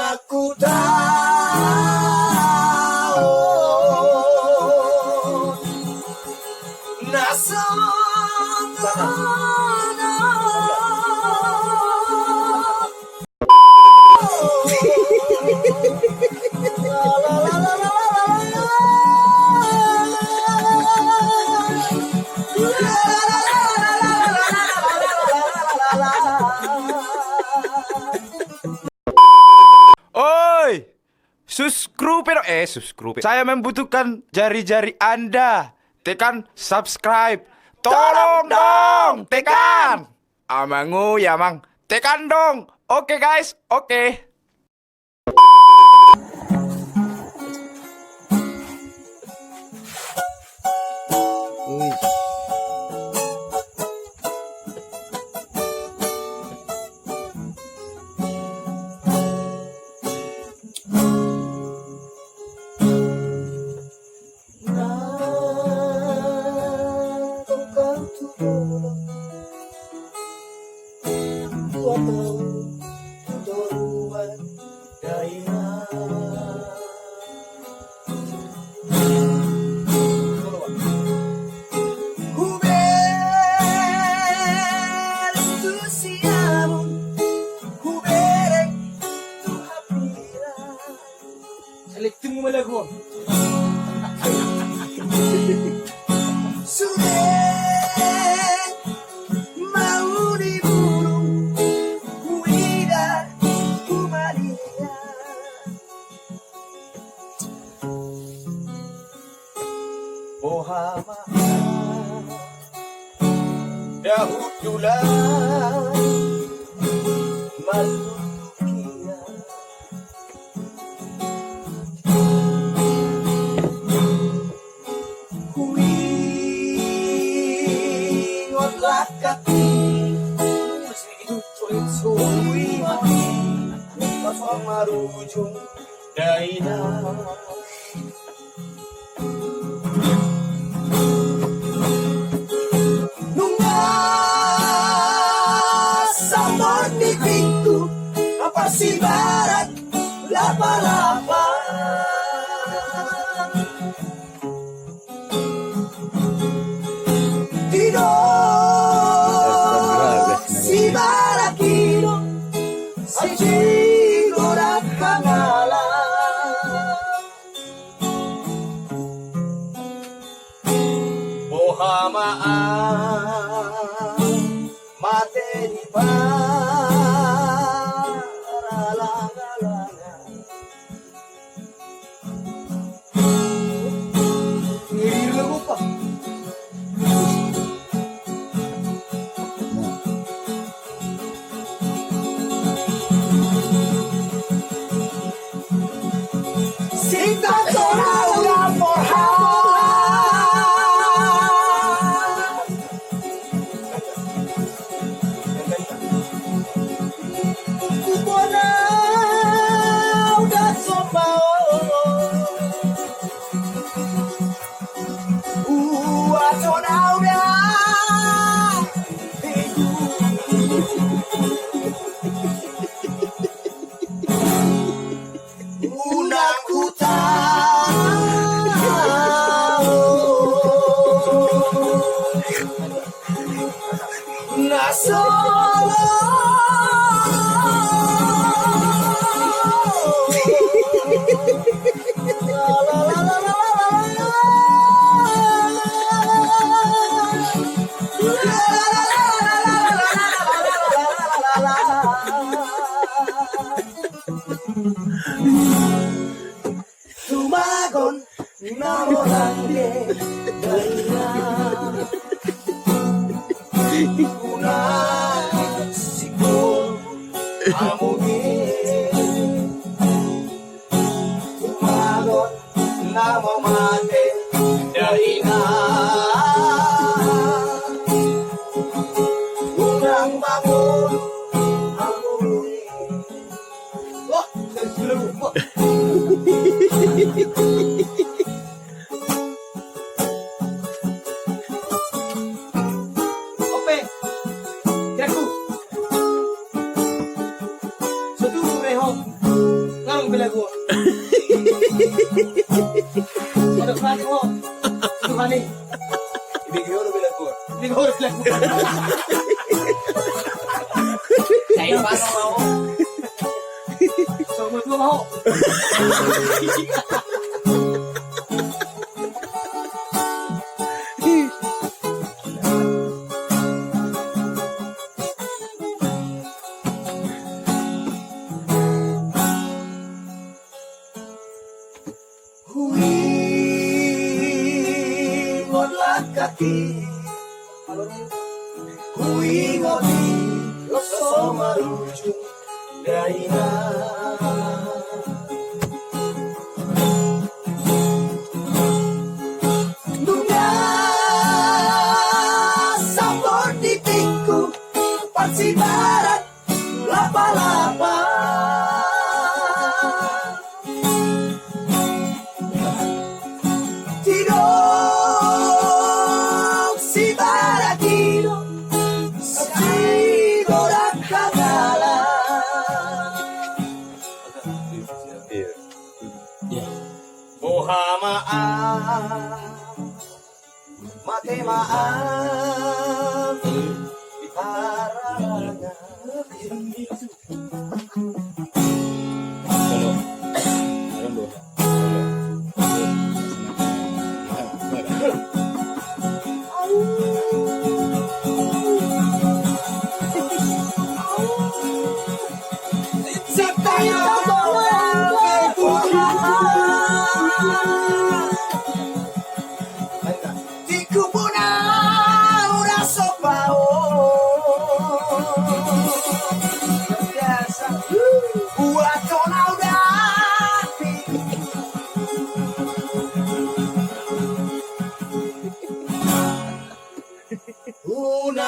Aku tahu Oi, subscribe. Saya membutuhkan jari-jari Anda. Tekan subscribe. Tolong dong, tekan. Amangu ya, Mang. Tekan dong. Oke, guys. Oke. Dahudulah malukia kuingotlah kaki suwi pasang marujung daina si barat lapa-lapa tidur si barat kino si jigorak kangala bohamaan mate di Tumagon namorande daina una sikul amuni tumagon namomate daina unang bangun amuni wah seluruh Ope, jago. Satu lagu. Ada kali mo. Itu kali. Ibigay ko na lagu. Ibigay ko na lagu. Saya paano mo? So mo mo. Huingonlah kaki, huingoni loso maruju daina. Dunia sabor titikku, pansi barat lapa-lapa. Tidok si baratino, si borak kagala. Muhamaan, matemaan, iparanya.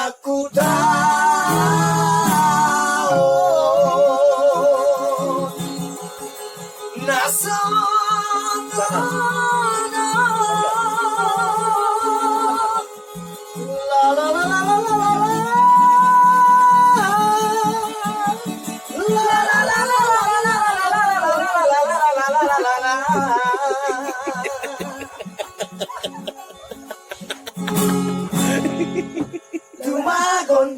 Aku tahu nasana la la la la la la Tumagon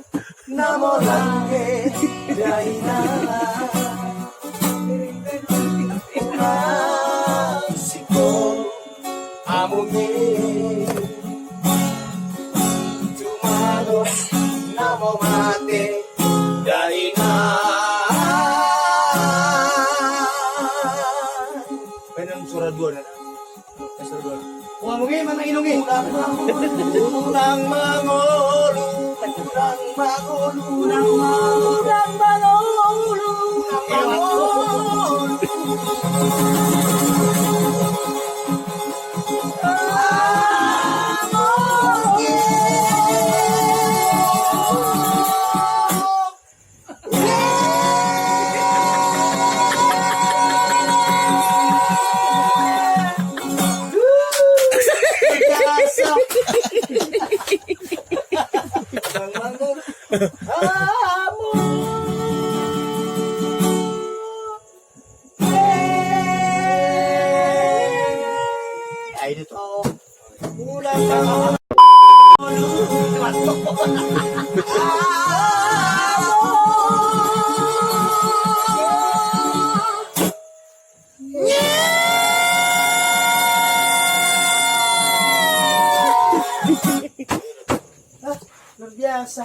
namo langke daina siko amungi tumagon namo mate daina. Penang surah dua na. Surah dua. Amungi mana inungi? Urang mangolu. Urang mangolu, urang mangolu, urang Ay, ito. Ulang ka. Luar biasa.